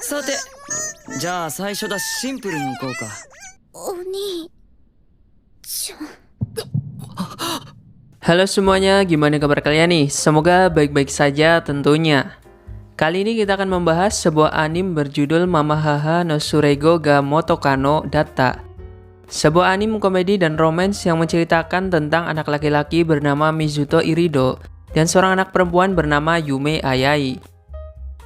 さて、じゃあ最初だしシンプルにいこうか。お兄ちゃん。 Halo semuanya, gimana kabar kalian nih? Semoga baik-baik saja tentunya. Kali ini kita akan membahas sebuah anime berjudul Mamahaha no Surego ga Motokano Datta. Sebuah anime komedi dan romance yang menceritakan tentang anak laki-laki bernama Mizuto Irido dan seorang anak perempuan bernama Yume Ayai.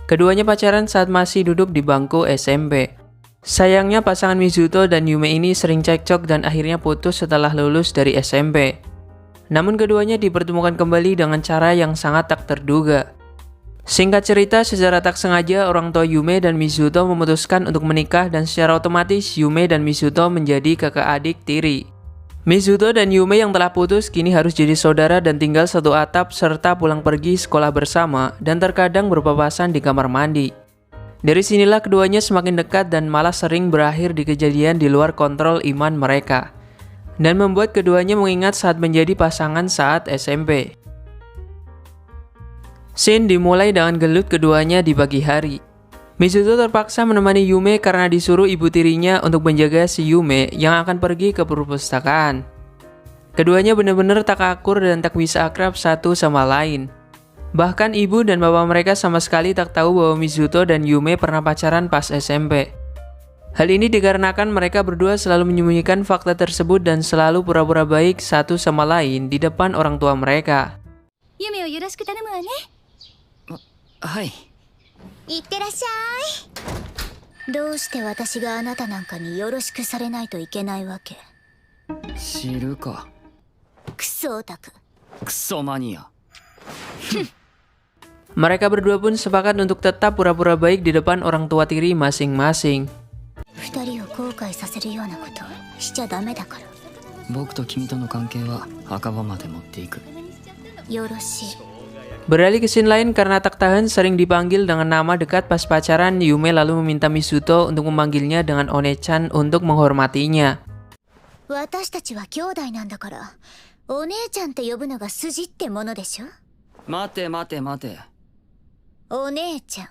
Keduanya pacaran saat masih duduk di bangku SMP. Sayangnya pasangan Mizuto dan Yume ini sering cekcok dan akhirnya putus setelah lulus dari SMP. Namun keduanya dipertemukan kembali dengan cara yang sangat tak terduga. Singkat cerita, secara tak sengaja orang tua Yume dan Mizuto memutuskan untuk menikah dan secara otomatis Yume dan Mizuto menjadi kakak adik tiri. Mizuto dan Yume yang telah putus kini harus jadi saudara dan tinggal satu atap serta pulang pergi sekolah bersama dan terkadang berpapasan di kamar mandi. Dari sinilah keduanya semakin dekat dan malah sering berakhir di kejadian di luar kontrol iman mereka. Dan membuat keduanya mengingat saat menjadi pasangan saat SMP. Scene dimulai dengan gelut keduanya di pagi hari. Mizuto terpaksa menemani Yume karena disuruh ibu tirinya untuk menjaga si Yume yang akan pergi ke perpustakaan. Keduanya benar-benar tak akur dan tak bisa akrab satu sama lain. Bahkan ibu dan bapak mereka sama sekali tak tahu bahwa Mizuto dan Yume pernah pacaran pas SMP. Hal ini dikarenakan mereka berdua selalu menyembunyikan fakta tersebut dan selalu pura-pura baik satu sama lain di depan orang tua mereka. Yumeをよろしく頼むわね。はい。いってらっしゃい。どうして私があなたなんかによろしくされないといけないわけ？知るか。クソオタク。クソマニア。 Mereka berdua pun sepakat untuk tetap pura-pura baik di depan orang tua tiri masing-masing. 二人を後悔させるようなことしちゃダメだから。僕と君との関係は墓場まで持っていく。よろしい。 Beralih ke scene lain karena tak tahan sering dipanggil dengan nama dekat pas pacaran, Yume lalu meminta Mizuto untuk memanggilnya dengan One-chan untuk menghormatinya. 私たちは兄弟なんだから、お姉ちゃんって呼ぶのが筋ってものでしょ。待て待て待て。お姉ちゃん。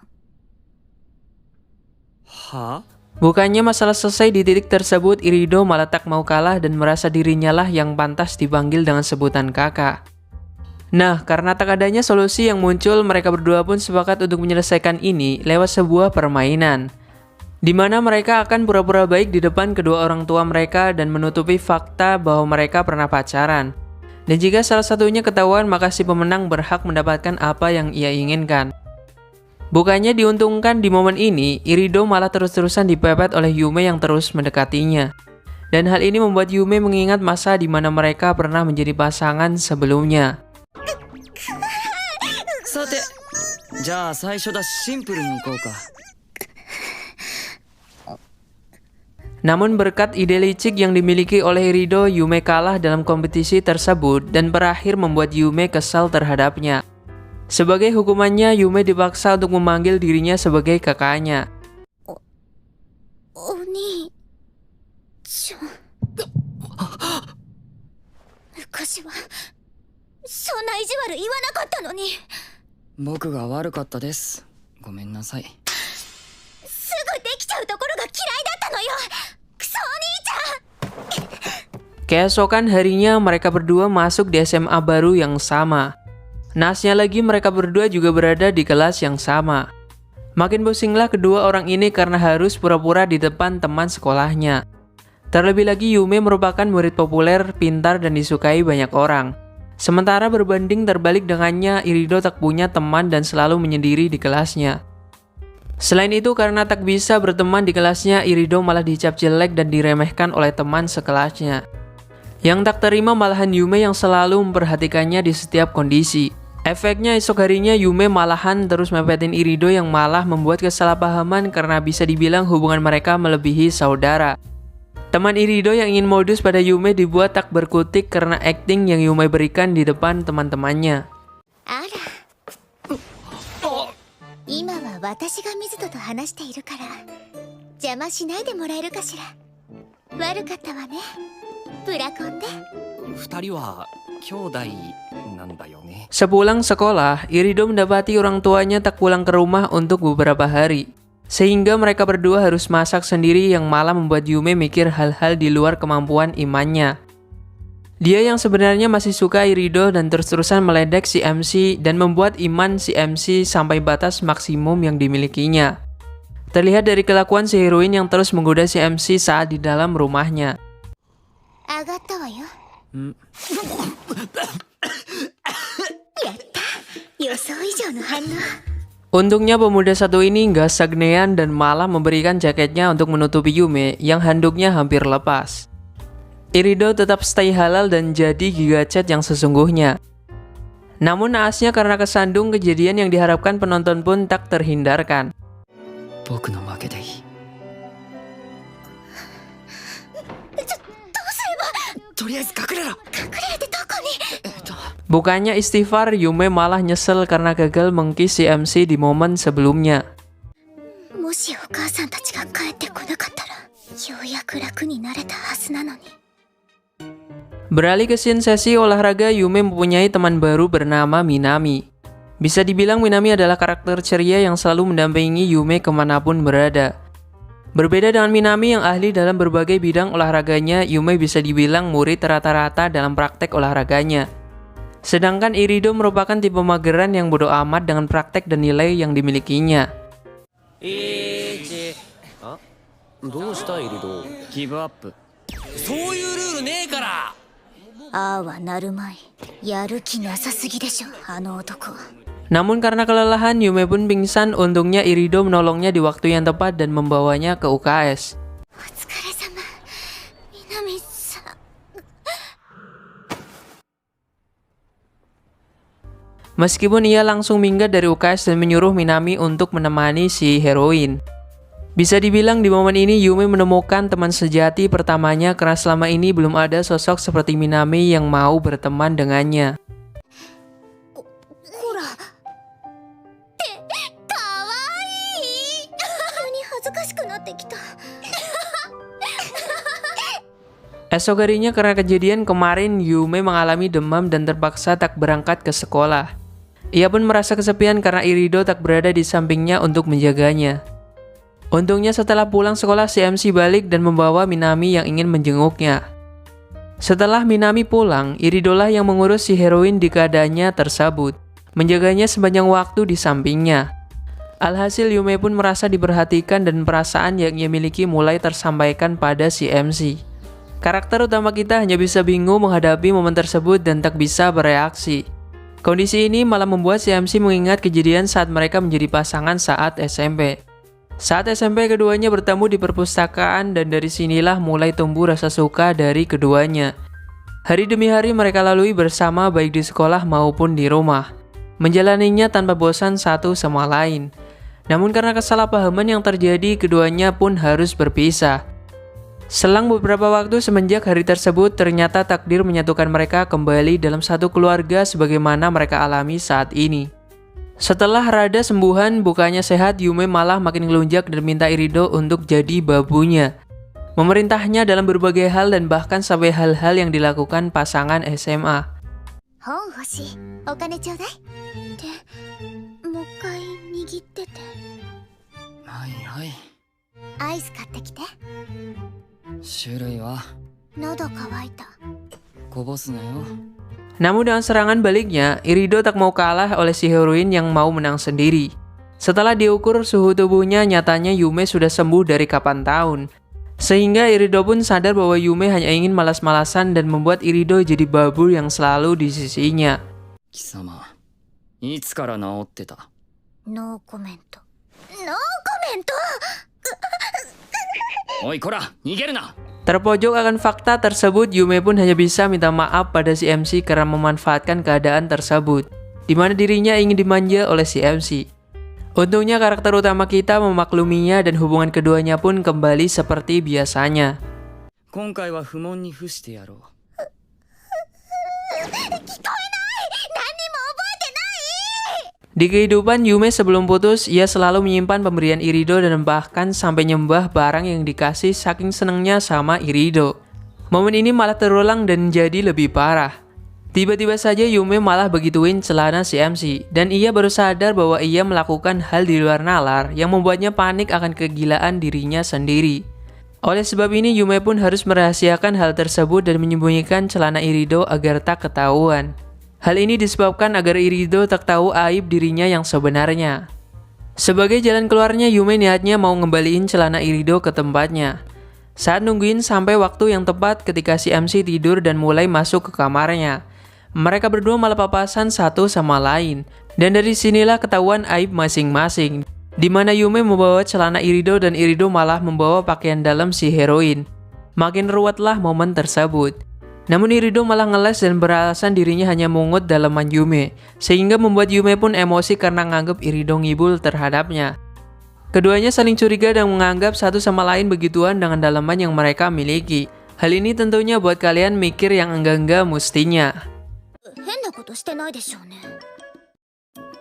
は？ Bukannya masalah selesai di titik tersebut, Irido malah tak mau kalah dan merasa dirinya lah yang pantas dipanggil dengan sebutan kakak. Nah, karena tak adanya solusi yang muncul, mereka berdua pun sepakat untuk menyelesaikan ini lewat sebuah permainan. Di mana mereka akan pura-pura baik di depan kedua orang tua mereka dan menutupi fakta bahwa mereka pernah pacaran. Dan jika salah satunya ketahuan, maka si pemenang berhak mendapatkan apa yang ia inginkan. Bukannya diuntungkan di momen ini, Irido malah terus-terusan dipepet oleh Yume yang terus mendekatinya. Dan hal ini membuat Yume mengingat masa di mana mereka pernah menjadi pasangan sebelumnya. さて、じゃあ最初だしシンプルにいこうか。 Namun berkat ide licik yang dimiliki oleh Irido, Yume kalah dalam kompetisi tersebut dan berakhir membuat Yume kesal terhadapnya. Sebagai hukumannya, Yume dipaksa untuk memanggil dirinya sebagai kakaknya. お兄ちゃん。昔はそんな意地悪言わなかったのに。僕が悪かったです。ごめんなさい。すぐできちゃうところが嫌いだったのよ。クソお兄ちゃん。 Keesokan harinya mereka berdua masuk di SMA baru yang sama. Nasnya lagi mereka berdua juga berada di kelas yang sama. Makin pusinglah kedua orang ini karena harus pura-pura di depan teman sekolahnya. Terlebih lagi Yume merupakan murid populer, pintar dan disukai banyak orang. Sementara berbanding terbalik dengannya, Irido tak punya teman dan selalu menyendiri di kelasnya. Selain itu, karena tak bisa berteman di kelasnya, Irido malah dicap jelek dan diremehkan oleh teman sekelasnya. Yang tak terima malahan Yume yang selalu memperhatikannya di setiap kondisi. Efeknya esok harinya Yume malahan terus mepetin Irido yang malah membuat kesalahpahaman karena bisa dibilang hubungan mereka melebihi saudara. Teman Irido yang ingin modus pada Yume dibuat tak berkutik karena akting yang Yume berikan di depan teman-temannya. あら。今は私が水戸と話しているから邪魔しないでもらえるかしら。悪かったわね。ブラコンで。二人は兄弟なんだよね。 Sepulang sekolah, Irido mendapati orang tuanya tak pulang ke rumah untuk beberapa hari. Sehingga mereka berdua harus masak sendiri yang malah membuat Yume mikir hal-hal di luar kemampuan imannya. Dia yang sebenarnya masih suka Irido dan terus-terusan meledek si MC dan membuat iman si MC sampai batas maksimum yang dimilikinya. Terlihat dari kelakuan si heroin yang terus menggoda si MC saat di dalam rumahnya. Agatta wa yo. Yatta. Yosou ijou no hannou. Untungnya pemuda satu ini nggak stagnean dan malah memberikan jaketnya untuk menutupi Yume yang handuknya hampir lepas. Irido tetap stay halal dan jadi gigacet yang sesungguhnya. Namun naasnya karena kesandung kejadian yang diharapkan penonton pun tak terhindarkan. Bukannya istighfar, Yume malah nyesel karena gagal mengkiss si MC di momen sebelumnya. Moshi okaasan tachi ga kaette konakatta ra, youyaku raku ni nareta hazu nanoni. Beralih ke scene sesi olahraga, Yume mempunyai teman baru bernama Minami. Bisa dibilang Minami adalah karakter ceria yang selalu mendampingi Yume kemanapun berada. Berbeda dengan Minami yang ahli dalam berbagai bidang olahraganya, Yume bisa dibilang murid rata-rata dalam praktek olahraganya. Sedangkan Irido merupakan tipe mageran yang bodoh amat dengan praktek dan nilai yang dimilikinya. Namun karena kelelahan, Yume pun pingsan. Untungnya Irido menolongnya di waktu yang tepat dan membawanya ke UKS. Meskipun ia langsung minggat dari UKS dan menyuruh Minami untuk menemani si heroin. Bisa dibilang di momen ini Yume menemukan teman sejati pertamanya karena selama ini belum ada sosok seperti Minami yang mau berteman dengannya. Esok harinya karena kejadian kemarin, Yume mengalami demam dan terpaksa tak berangkat ke sekolah. Ia pun merasa kesepian karena Irido tak berada di sampingnya untuk menjaganya. Untungnya setelah pulang sekolah si MC balik dan membawa Minami yang ingin menjenguknya. Setelah Minami pulang, Irido lah yang mengurus si heroin di keadaannya tersebut, menjaganya sepanjang waktu di sampingnya. Alhasil Yume pun merasa diperhatikan dan perasaan yang ia miliki mulai tersampaikan pada si MC. Karakter utama kita hanya bisa bingung menghadapi momen tersebut dan tak bisa bereaksi. Kondisi ini malah membuat si MC mengingat kejadian saat mereka menjadi pasangan saat SMP. Saat SMP keduanya bertemu di perpustakaan dan dari sinilah mulai tumbuh rasa suka dari keduanya. Hari demi hari mereka lalui bersama baik di sekolah maupun di rumah. Menjalaninya tanpa bosan satu sama lain. Namun karena kesalahpahaman yang terjadi, keduanya pun harus berpisah. Selang beberapa waktu semenjak hari tersebut, ternyata takdir menyatukan mereka kembali dalam satu keluarga sebagaimana mereka alami saat ini. Setelah rada sembuhan, bukannya sehat, Yume malah makin ngelunjak dan minta Irido untuk jadi babunya. Memerintahnya dalam berbagai hal dan bahkan sampai hal-hal yang dilakukan pasangan SMA. Hon hoshi, okane chodai. De, moukai nigitte te. Hai. Ice katte kite. 種類は Nodo kawaita. こぼすなよ。 Namun dengan serangan baliknya, Irido tak mau kalah oleh si heroin yang mau menang sendiri. Setelah diukur suhu tubuhnya, nyatanya Yume sudah sembuh dari kapan tahun. Sehingga Irido pun sadar bahwa Yume hanya ingin malas-malasan dan membuat Irido jadi babu yang selalu di sisinya. Kisama, いつから治ってた? No comment. No comment. Oi kora, nigeru na! Terpojok akan fakta tersebut, Yume pun hanya bisa minta maaf pada si MC karena memanfaatkan keadaan tersebut, di mana dirinya ingin dimanja oleh si MC. Untungnya karakter utama kita memakluminya dan hubungan keduanya pun kembali seperti biasanya. 今回は不問に付してやろう。 Di kehidupan Yume sebelum putus, ia selalu menyimpan pemberian Irido dan bahkan sampai nyembah barang yang dikasih saking senengnya sama Irido. Momen ini malah terulang dan jadi lebih parah. Tiba-tiba saja Yume malah begituin celana si MC, dan ia baru sadar bahwa ia melakukan hal di luar nalar yang membuatnya panik akan kegilaan dirinya sendiri. Oleh sebab ini Yume pun harus merahasiakan hal tersebut dan menyembunyikan celana Irido agar tak ketahuan. Hal ini disebabkan agar Irido tak tahu aib dirinya yang sebenarnya. Sebagai jalan keluarnya, Yume niatnya mau ngembaliin celana Irido ke tempatnya. Saat nungguin sampai waktu yang tepat ketika si MC tidur dan mulai masuk ke kamarnya, mereka berdua malah papasan satu sama lain. Dan dari sinilah ketahuan aib masing-masing, di mana Yume membawa celana Irido dan Irido malah membawa pakaian dalam si heroin. Makin ruwetlah momen tersebut. Namun Irido malah ngeles dan beralasan dirinya hanya mungut dalaman Yume, sehingga membuat Yume pun emosi karena nganggep Irido ngibul terhadapnya. Keduanya saling curiga dan menganggap satu sama lain begituan dengan dalaman yang mereka miliki. Hal ini tentunya buat kalian mikir yang enggak-enggak mustinya. 変なことしてないでしょうね。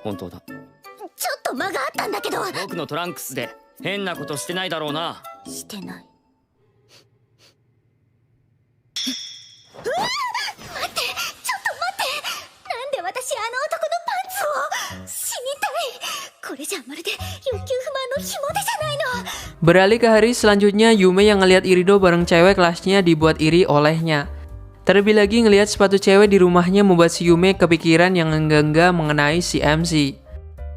本当だ。ちょっと間があったんだけど。僕のトランクスで変なことしてないだろうな。してない。待って、ちょっと待って。なんで私あの男のパンツを。死にたい。これじゃまるで欲求不満のひも手じゃないの。Beralih ke hari selanjutnya, Yume yang ngelihat Irido bareng cewek kelasnya dibuat iri olehnya. Terlebih lagi ngelihat sepatu cewek di rumahnya membuat si Yume kepikiran yang enggak-enggak mengenai si MC.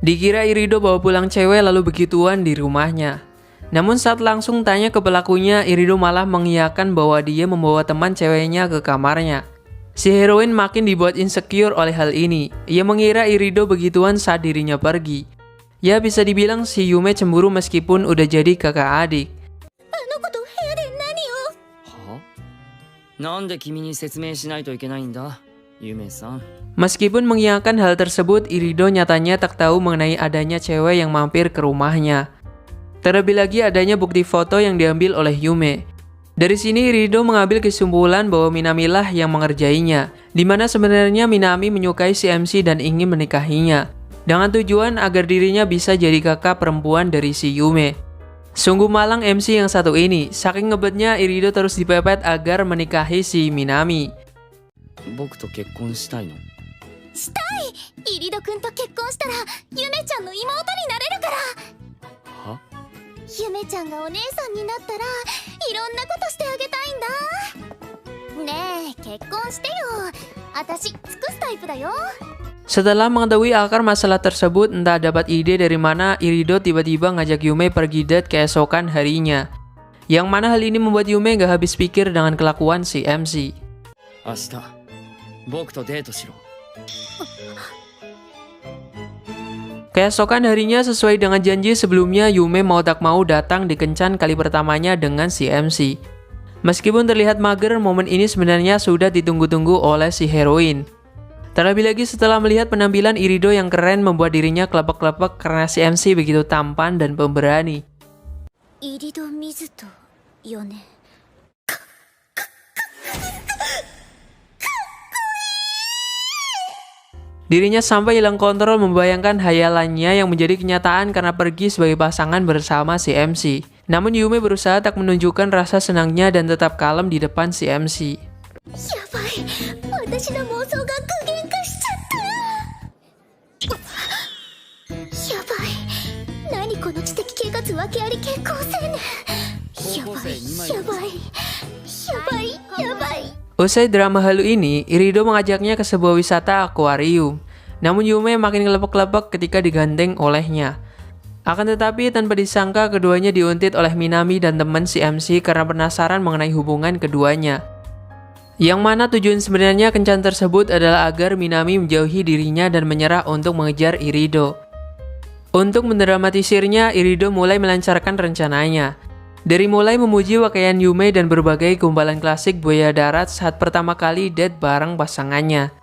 Dikira Irido bawa pulang cewek lalu begituan di rumahnya. Namun saat langsung tanya ke pelakunya, Irido malah mengiyakan bahwa dia membawa teman ceweknya ke kamarnya. Si heroin makin dibuat insecure oleh hal ini. Ia mengira Irido begituan saat dirinya pergi. Ya bisa dibilang si Yume cemburu meskipun udah jadi kakak adik. なんで君に説明しないといけないんだ、ユメさん。 Meskipun mengiyakan hal tersebut, Irido nyatanya tak tahu mengenai adanya cewek yang mampir ke rumahnya. Terlebih lagi adanya bukti foto yang diambil oleh Yume. Dari sini Irido mengambil kesimpulan bahwa Minami lah yang mengerjainya, di mana sebenarnya Minami menyukai si MC dan ingin menikahinya, dengan tujuan agar dirinya bisa jadi kakak perempuan dari si Yume. Sungguh malang MC yang satu ini, saking ngebetnya Irido terus dipepet agar menikahi si Minami. 僕と結婚したいの？したい。イリド君と結婚したらゆめちゃんの妹になれるから。は？ゆめちゃんがお姉さんになったらいろんなことしてあげたいんだ。ねえ、結婚してよ。私尽くすタイプだよ。 Setelah mengetahui akar masalah tersebut, entah dapat ide dari mana, Irido tiba-tiba ngajak Yume pergi date keesokan harinya. Yang mana hal ini membuat Yume gak habis pikir dengan kelakuan si MC. 明日、僕とデートしろ。 Keesokan harinya sesuai dengan janji sebelumnya, Yume mau tak mau datang di kencan kali pertamanya dengan si MC. Meskipun terlihat mager, momen ini sebenarnya sudah ditunggu-tunggu oleh si heroin. Terlebih lagi setelah melihat penampilan Irido yang keren membuat dirinya kelepek-kelepek karena si MC begitu tampan dan pemberani. Irido Mizuto, Yone. Dirinya sampai hilang kontrol membayangkan hayalannya yang menjadi kenyataan karena pergi sebagai pasangan bersama si MC. Namun Yume berusaha tak menunjukkan rasa senangnya dan tetap kalem di depan si MC. Yabai, watashi no mousou ga gugenka shichatta. Yabai, nani kono chiteki keigatsu wakeari kekkon seinen. Yabai. Usai drama halu ini, Irido mengajaknya ke sebuah wisata akuarium. Namun Yume makin kelepek-kelepek ketika digandeng olehnya. Akan tetapi tanpa disangka keduanya diuntit oleh Minami dan teman si MC karena penasaran mengenai hubungan keduanya. Yang mana tujuan sebenarnya kencan tersebut adalah agar Minami menjauhi dirinya dan menyerah untuk mengejar Irido. Untuk mendramatisirnya, Irido mulai melancarkan rencananya. Dari mulai memuji pakaian Yume dan berbagai gumpalan klasik buaya darat saat pertama kali date bareng pasangannya.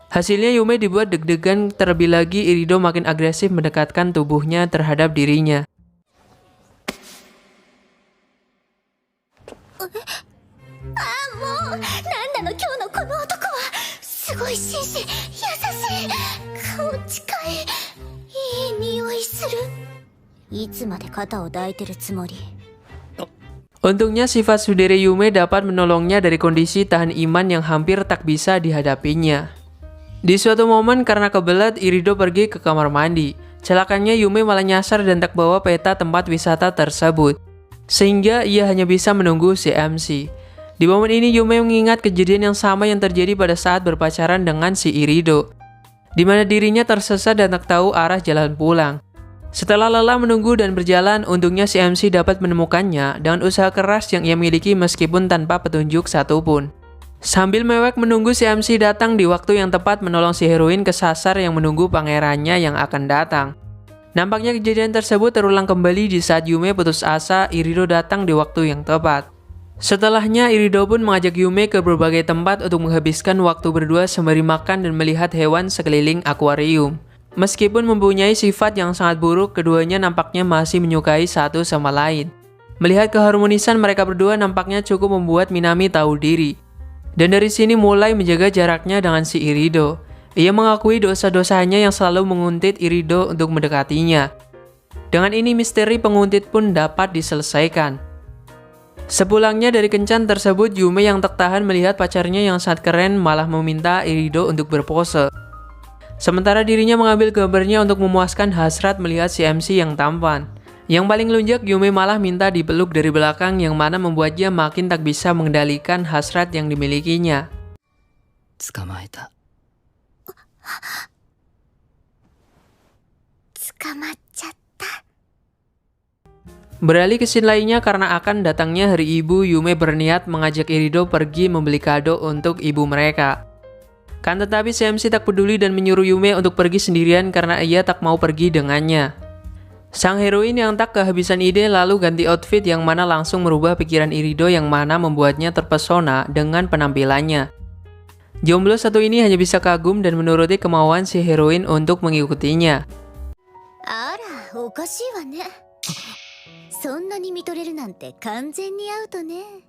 Hasilnya Yume dibuat deg-degan, terlebih lagi Irido makin agresif mendekatkan tubuhnya terhadap dirinya. Untungnya sifat Sudere Yume dapat menolongnya dari kondisi tahan iman yang hampir tak bisa dihadapinya. Di suatu momen karena kebelet, Irido pergi ke kamar mandi. Celakanya Yume malah nyasar dan tak bawa peta tempat wisata tersebut. Sehingga ia hanya bisa menunggu si MC. Di momen ini Yume mengingat kejadian yang sama yang terjadi pada saat berpacaran dengan si Irido, di mana dirinya tersesat dan tak tahu arah jalan pulang. Setelah lelah menunggu dan berjalan, untungnya si MC dapat menemukannya dengan usaha keras yang ia miliki meskipun tanpa petunjuk satupun. Sambil mewek menunggu si MC datang di waktu yang tepat menolong si heroin kesasar yang menunggu pangerannya yang akan datang. Nampaknya kejadian tersebut terulang kembali di saat Yume putus asa, Irido datang di waktu yang tepat. Setelahnya, Irido pun mengajak Yume ke berbagai tempat untuk menghabiskan waktu berdua sembari makan dan melihat hewan sekeliling akuarium. Meskipun mempunyai sifat yang sangat buruk, keduanya nampaknya masih menyukai satu sama lain. Melihat keharmonisan mereka berdua nampaknya cukup membuat Minami tahu diri. Dan dari sini mulai menjaga jaraknya dengan si Irido. Ia mengakui dosa-dosanya yang selalu menguntit Irido untuk mendekatinya. Dengan ini misteri penguntit pun dapat diselesaikan. Sepulangnya dari kencan tersebut, Yume yang tak tahan melihat pacarnya yang sangat keren malah meminta Irido untuk berpose. Sementara dirinya mengambil gambarnya untuk memuaskan hasrat melihat si MC yang tampan. Yang paling lunjak, Yume malah minta dipeluk dari belakang yang mana membuatnya makin tak bisa mengendalikan hasrat yang dimilikinya. 捕まえた。捕まっちゃった。 Beralih ke scene lainnya karena akan datangnya hari ibu, Yume berniat mengajak Irido pergi membeli kado untuk ibu mereka. Kan tetapi si MC tak peduli dan menyuruh Yume untuk pergi sendirian karena ia tak mau pergi dengannya. Sang heroin yang tak kehabisan ide lalu ganti outfit yang mana langsung merubah pikiran Irido yang mana membuatnya terpesona dengan penampilannya. Jomblo satu ini hanya bisa kagum dan menuruti kemauan si heroin untuk mengikutinya. あら、おかしいわね。そんなに見とれるなんて完全にアウトね。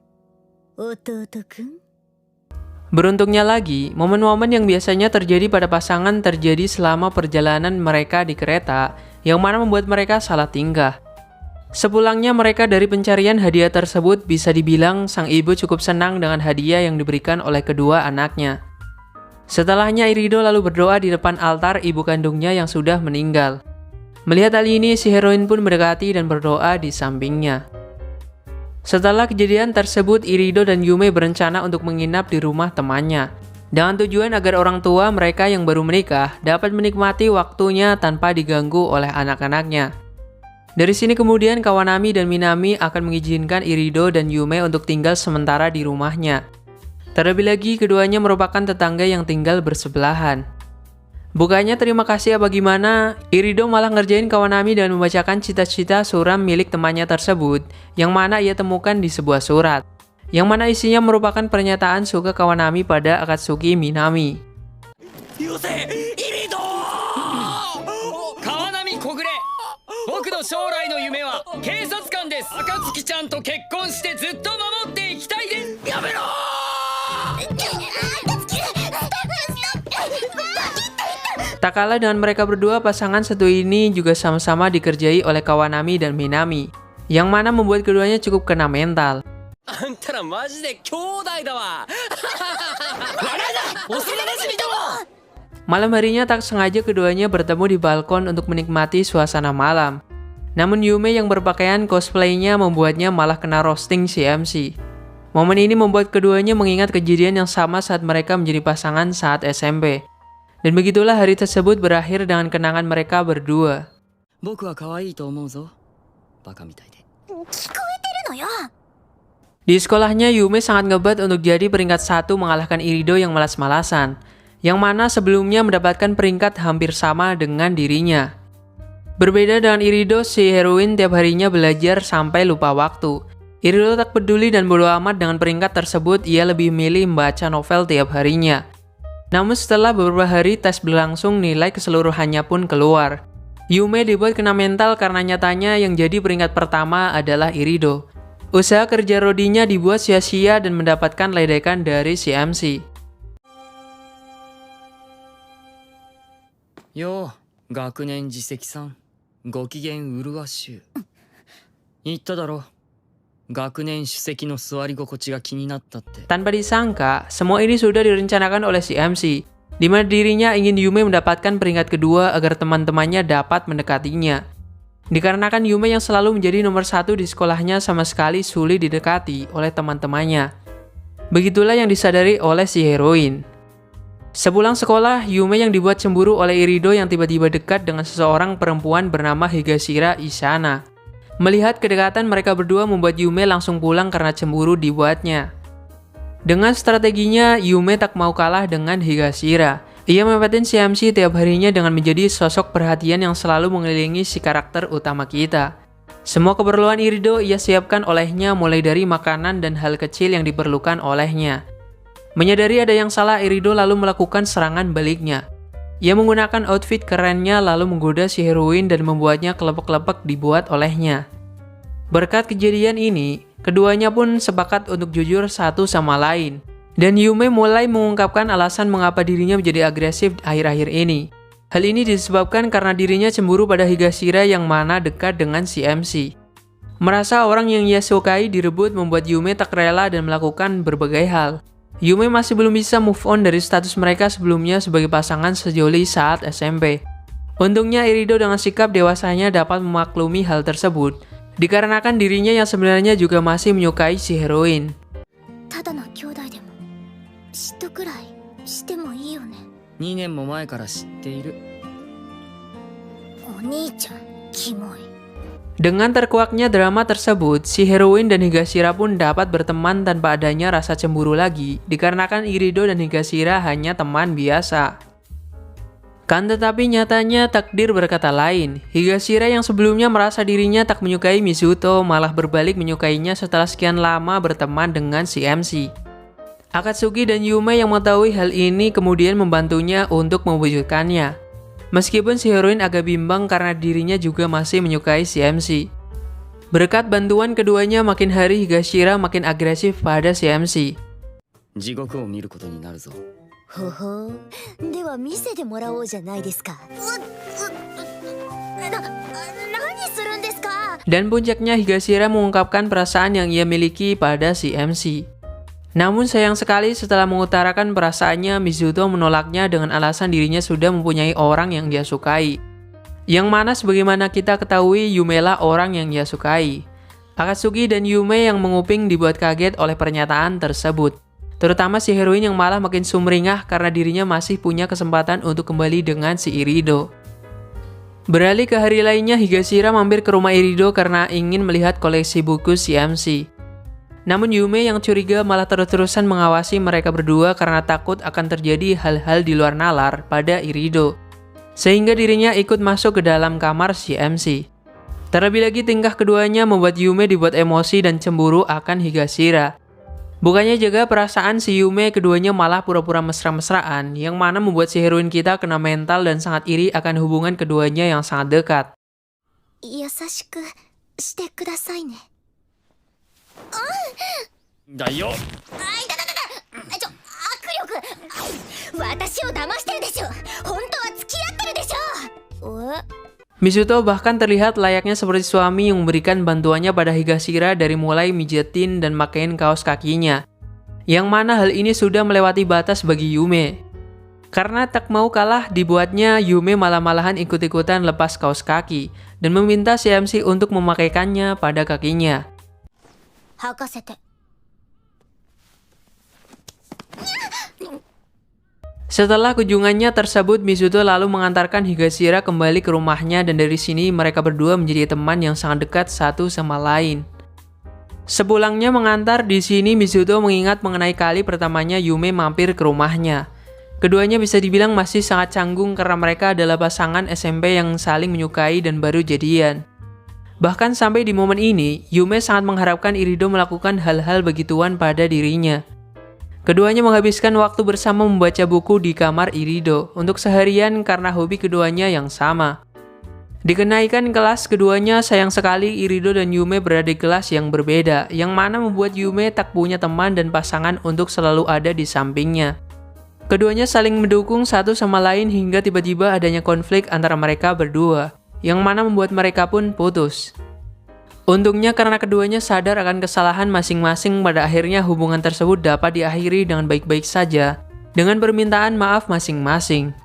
弟くん。 Beruntungnya lagi, momen-momen yang biasanya terjadi pada pasangan terjadi selama perjalanan mereka di kereta, yang mana membuat mereka salah tingkah. Sepulangnya mereka dari pencarian hadiah tersebut, bisa dibilang sang ibu cukup senang dengan hadiah yang diberikan oleh kedua anaknya. Setelahnya Irido lalu berdoa di depan altar ibu kandungnya yang sudah meninggal. Melihat hal ini, si heroin pun mendekati dan berdoa di sampingnya. Setelah kejadian tersebut, Irido dan Yume berencana untuk menginap di rumah temannya, dengan tujuan agar orang tua mereka yang baru menikah dapat menikmati waktunya tanpa diganggu oleh anak-anaknya. Dari sini kemudian Kawanami dan Minami akan mengizinkan Irido dan Yume untuk tinggal sementara di rumahnya. Terlebih lagi, keduanya merupakan tetangga yang tinggal bersebelahan. Bukannya terima kasih apa gimana, Irido malah ngerjain Kawanami dan membacakan cita-cita suram milik temannya tersebut, yang mana ia temukan di sebuah surat, yang mana isinya merupakan pernyataan suka Kawanami pada Akatsuki Minami. Yose, Irido! Kawanami Kogure! Boku no shourai no yume wa keisatsukan desu. Akatsuki-chan to kekkon shite zutto mamotte ikitai desu. Yamero! Tak kalah dengan mereka berdua, pasangan satu ini juga sama-sama dikerjai oleh Kawanami dan Minami, yang mana membuat keduanya cukup kena mental. Antara majide kyōdai da wa. Waraida! Osananashimi domo! Malam harinya tak sengaja keduanya bertemu di balkon untuk menikmati suasana malam. Namun Yume yang berpakaian cosplaynya membuatnya malah kena roasting si MC. Momen ini membuat keduanya mengingat kejadian yang sama saat mereka menjadi pasangan saat SMP. Dan begitulah hari tersebut berakhir dengan kenangan mereka berdua. Boku wa kawaii to omou zo. Baka mitai de. 聞こえてるのよ。 Di sekolahnya, Yume sangat ngebat untuk jadi peringkat 1 mengalahkan Irido yang malas-malasan, yang mana sebelumnya mendapatkan peringkat hampir sama dengan dirinya. Berbeda dengan Irido, si heroin tiap harinya belajar sampai lupa waktu. Irido tak peduli dan bodo amat dengan peringkat tersebut, ia lebih milih membaca novel tiap harinya. Namun setelah beberapa hari tes berlangsung, nilai keseluruhannya pun keluar. Yume dibuat kena mental karena nyatanya yang jadi peringkat pertama adalah Irido. Usaha kerja Rodinya dibuat sia-sia dan mendapatkan ledekan dari si MC. Yo, Gakuen Jiseki-san. Gokigen Uruwa Shu. Itta daro. 学年主席の座り心地が気になったって。 Tanpa disangka, semua ini sudah direncanakan oleh si MC, di mana dirinya ingin Yume mendapatkan peringkat kedua agar teman-temannya dapat mendekatinya. Dikarenakan Yume yang selalu menjadi nomor 1 di sekolahnya sama sekali sulit didekati oleh teman-temannya. Begitulah yang disadari oleh si heroin. Sepulang sekolah, Yume yang dibuat cemburu oleh Irido yang tiba-tiba dekat dengan seseorang perempuan bernama Higashira Isana. Melihat kedekatan mereka berdua membuat Yume langsung pulang karena cemburu dibuatnya. Dengan strateginya, Yume tak mau kalah dengan Higashira. Ia memetin si MC tiap harinya dengan menjadi sosok perhatian yang selalu mengelilingi si karakter utama kita. Semua keperluan Irido ia siapkan olehnya mulai dari makanan dan hal kecil yang diperlukan olehnya. Menyadari ada yang salah, Irido lalu melakukan serangan baliknya. Ia menggunakan outfit kerennya lalu menggoda si heroin dan membuatnya kelepek-kelepek dibuat olehnya. Berkat kejadian ini, keduanya pun sepakat untuk jujur satu sama lain. Dan Yume mulai mengungkapkan alasan mengapa dirinya menjadi agresif akhir-akhir ini. Hal ini disebabkan karena dirinya cemburu pada Higashira yang mana dekat dengan si MC. Merasa orang yang ia sukai direbut membuat Yume tak rela dan melakukan berbagai hal. Yume masih belum bisa move on dari status mereka sebelumnya sebagai pasangan sejoli saat SMP. Untungnya Irido dengan sikap dewasanya dapat memaklumi hal tersebut, dikarenakan dirinya yang sebenarnya juga masih menyukai si heroin. 2年も前から知っている。 Dengan terkuaknya drama tersebut, si heroin dan Higashira pun dapat berteman tanpa adanya rasa cemburu lagi, dikarenakan Irido dan Higashira hanya teman biasa. Kan tetapi nyatanya takdir berkata lain. Higashira yang sebelumnya merasa dirinya tak menyukai Mizuto malah berbalik menyukainya setelah sekian lama berteman dengan si MC. Akatsuki dan Yume yang mengetahui hal ini kemudian membantunya untuk mewujudkannya. Meskipun si heroin agak bimbang karena dirinya juga masih menyukai si MC. Berkat bantuan keduanya, makin hari Higashira makin agresif pada si MC. 地獄を見ることになるぞ。 ほほう、では見せてもらおうじゃないですか。何するんですか? Dan puncaknya Higashira mengungkapkan perasaan yang ia miliki pada si MC. Namun sayang sekali setelah mengutarakan perasaannya, Mizuto menolaknya dengan alasan dirinya sudah mempunyai orang yang dia sukai. Yang mana sebagaimana kita ketahui, Yume lah orang yang dia sukai. Akatsuki dan Yume yang menguping dibuat kaget oleh pernyataan tersebut. Terutama si heroin yang malah makin sumringah karena dirinya masih punya kesempatan untuk kembali dengan si Irido. Beralih ke hari lainnya, Higashira mampir ke rumah Irido karena ingin melihat koleksi buku si MC. Namun Yume yang curiga malah terus-terusan mengawasi mereka berdua karena takut akan terjadi hal-hal di luar nalar pada Irido. Sehingga dirinya ikut masuk ke dalam kamar si MC. Terlebih lagi tingkah keduanya membuat Yume dibuat emosi dan cemburu akan Higashira. Bukannya jaga perasaan si Yume, keduanya malah pura-pura mesra-mesraan yang mana membuat si heroin kita kena mental dan sangat iri akan hubungan keduanya yang sangat dekat. 優しくしてくださいね。だよ。握力。私を騙してるでしょ。本当は付き合ってるでしょ。Mizuto bahkan terlihat layaknya seperti suami yang memberikan bantuannya pada Higashira dari mulai mijetin dan makain kaos kakinya. Yang mana hal ini sudah melewati batas bagi Yume. Karena tak mau kalah dibuatnya, Yume malah-malahan ikut-ikutan lepas kaos kaki dan meminta si MC untuk memakaikannya pada kakinya. Setelah kunjungannya tersebut, Mizuto lalu mengantarkan Higashira kembali ke rumahnya dan dari sini mereka berdua menjadi teman yang sangat dekat satu sama lain. Sepulangnya mengantar di sini, Mizuto mengingat mengenai kali pertamanya Yume mampir ke rumahnya. Keduanya bisa dibilang masih sangat canggung karena mereka adalah pasangan SMP yang saling menyukai dan baru jadian. Bahkan sampai di momen ini, Yume sangat mengharapkan Irido melakukan hal-hal begituan pada dirinya. Keduanya menghabiskan waktu bersama membaca buku di kamar Irido untuk seharian karena hobi keduanya yang sama. Di kenaikan kelas keduanya, sayang sekali Irido dan Yume berada di kelas yang berbeda, yang mana membuat Yume tak punya teman dan pasangan untuk selalu ada di sampingnya. Keduanya saling mendukung satu sama lain hingga tiba-tiba adanya konflik antara mereka berdua, yang mana membuat mereka pun putus. Untungnya karena keduanya sadar akan kesalahan masing-masing, pada akhirnya hubungan tersebut dapat diakhiri dengan baik-baik saja dengan permintaan maaf masing-masing.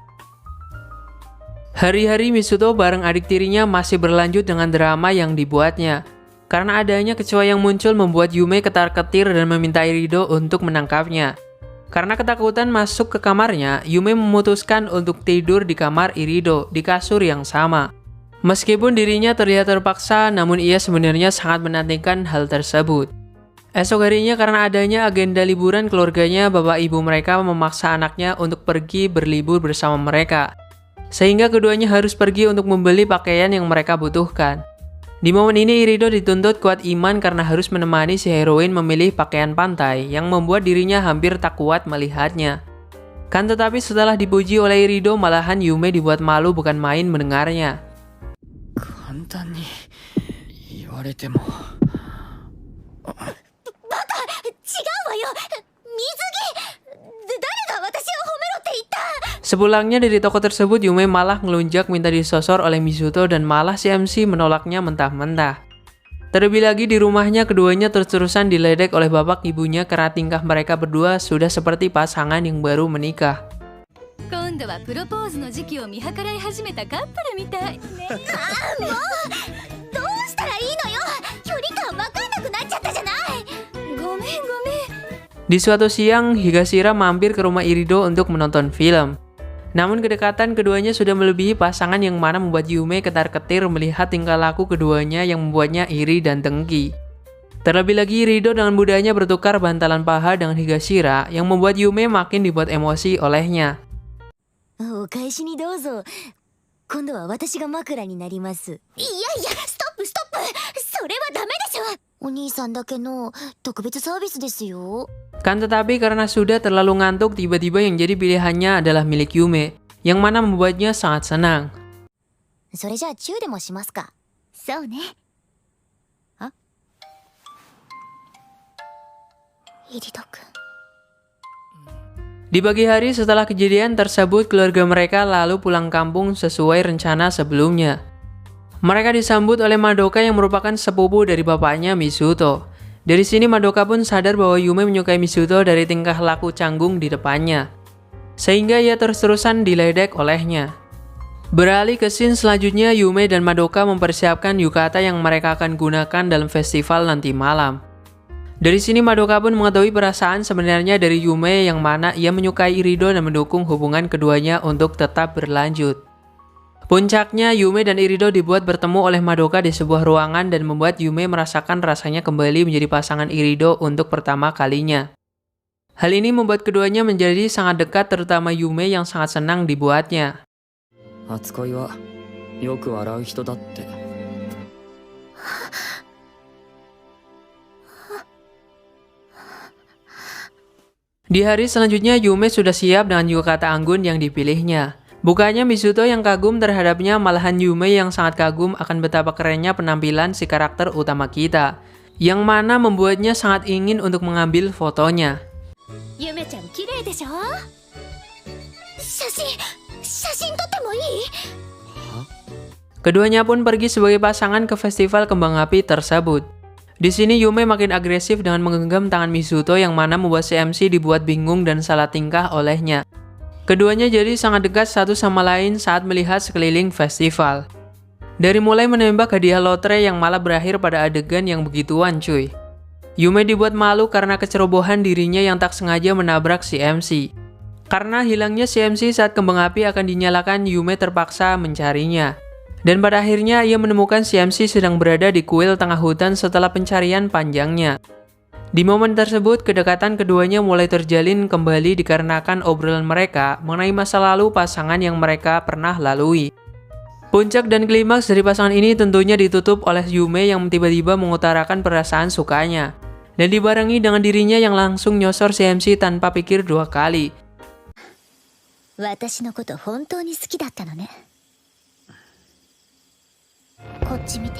Hari-hari Misuto bareng adik tirinya masih berlanjut dengan drama yang dibuatnya. Karena adanya kecoa yang muncul membuat Yume ketar-ketir dan meminta Irido untuk menangkapnya. Karena ketakutan masuk ke kamarnya, Yume memutuskan untuk tidur di kamar Irido di kasur yang sama. Meskipun dirinya terlihat terpaksa, namun ia sebenarnya sangat menantikan hal tersebut. Esok harinya karena adanya agenda liburan keluarganya, bapak ibu mereka memaksa anaknya untuk pergi berlibur bersama mereka. Sehingga keduanya harus pergi untuk membeli pakaian yang mereka butuhkan. Di momen ini Irido dituntut kuat iman karena harus menemani si heroin memilih pakaian pantai yang membuat dirinya hampir tak kuat melihatnya. Kan tetapi setelah dipuji oleh Irido, malahan Yume dibuat malu bukan main mendengarnya. 簡単に言われても。違うわよ水着誰が私を褒めろって言った。 Sepulangnya dari toko tersebut, Yume malah ngelunjak minta disosor oleh Misuto dan malah si MC menolaknya mentah-mentah. Terlebih lagi di rumahnya keduanya terus-terusan diledek oleh bapak ibunya karena tingkah mereka berdua sudah seperti pasangan yang baru menikah. 今度はプロポーズの時期を見計らい始めたカップルみたいね。どうしたらいいのよ。距離感わかんなくなっちゃったじゃない。ごめんごめん。 Di suatu siang, Higashira mampir ke rumah Irido untuk menonton film. Namun kedekatan keduanya sudah melebihi pasangan yang mana membuat Yume ketar-ketir melihat tingkah laku keduanya yang membuatnya iri dan dengki. Terlebih lagi Irido dengan mudahnya bertukar bantalan paha dengan Higashira yang membuat Yume makin dibuat emosi olehnya. お返しにどうぞ。今度は私が枕になります。いやいやストップストップ、それはダメでしょ。お兄さんだけの特別サービスですよ。 Kan tetapi karena sudah terlalu ngantuk, tiba-tiba yang jadi pilihannya adalah milik Yume, yang mana membuatnya sangat senang. それじゃあチューでもしますか。そうね。あ、イリド君。 Di pagi hari setelah kejadian tersebut, keluarga mereka lalu pulang kampung sesuai rencana sebelumnya. Mereka disambut oleh Madoka yang merupakan sepupu dari bapaknya Misuto. Dari sini Madoka pun sadar bahwa Yume menyukai Misuto dari tingkah laku canggung di depannya. Sehingga ia terus-terusan diledek olehnya. Beralih ke scene selanjutnya, Yume dan Madoka mempersiapkan yukata yang mereka akan gunakan dalam festival nanti malam. Dari sini Madoka pun mengetahui perasaan sebenarnya dari Yume yang mana ia menyukai Irido dan mendukung hubungan keduanya untuk tetap berlanjut. Puncaknya, Yume dan Irido dibuat bertemu oleh Madoka di sebuah ruangan dan membuat Yume merasakan rasanya kembali menjadi pasangan Irido untuk pertama kalinya. Hal ini membuat keduanya menjadi sangat dekat, terutama Yume yang sangat senang dibuatnya. 初恋はよく笑う人だって。 Di hari selanjutnya, Yume sudah siap dengan yukata anggun yang dipilihnya. Bukannya Misuto yang kagum terhadapnya, malahan Yume yang sangat kagum akan betapa kerennya penampilan si karakter utama kita, yang mana membuatnya sangat ingin untuk mengambil fotonya. ゆめちゃん綺麗でしょ。写真撮ってもいい？ Keduanya pun pergi sebagai pasangan ke festival kembang api tersebut. Di sini Yume makin agresif dengan menggenggam tangan Misuto yang mana membuat si MC dibuat bingung dan salah tingkah olehnya. Keduanya jadi sangat dekat satu sama lain saat melihat sekeliling festival. Dari mulai menembak hadiah lotre yang malah berakhir pada adegan yang begituan cuy. Yume dibuat malu karena kecerobohan dirinya yang tak sengaja menabrak si MC. Karena hilangnya si MC saat kembang api akan dinyalakan, Yume terpaksa mencarinya. Dan pada akhirnya ia menemukan si MC sedang berada di kuil tengah hutan setelah pencarian panjangnya. Di momen tersebut, kedekatan keduanya mulai terjalin kembali dikarenakan obrolan mereka mengenai masa lalu pasangan yang mereka pernah lalui. Puncak dan klimaks dari pasangan ini tentunya ditutup oleh Yume yang tiba-tiba mengutarakan perasaan sukanya. Dan dibarengi dengan dirinya yang langsung nyosor si MC tanpa pikir dua kali. 私のこと本当に好きだったのね。こっち見て。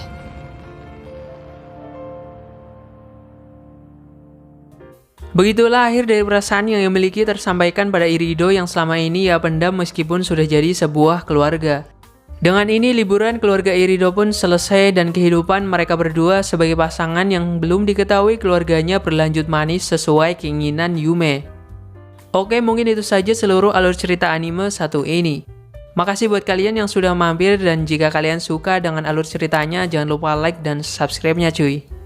Begitulah akhir dari perasaan yang ia miliki tersampaikan pada Irido yang selama ini ia pendam meskipun sudah jadi sebuah keluarga. Dengan ini liburan keluarga Irido pun selesai dan kehidupan mereka berdua sebagai pasangan yang belum diketahui keluarganya berlanjut manis sesuai keinginan Yume. Oke, mungkin itu saja seluruh alur cerita anime satu ini. Makasih buat kalian yang sudah mampir dan jika kalian suka dengan alur ceritanya jangan lupa like dan subscribe-nya cuy.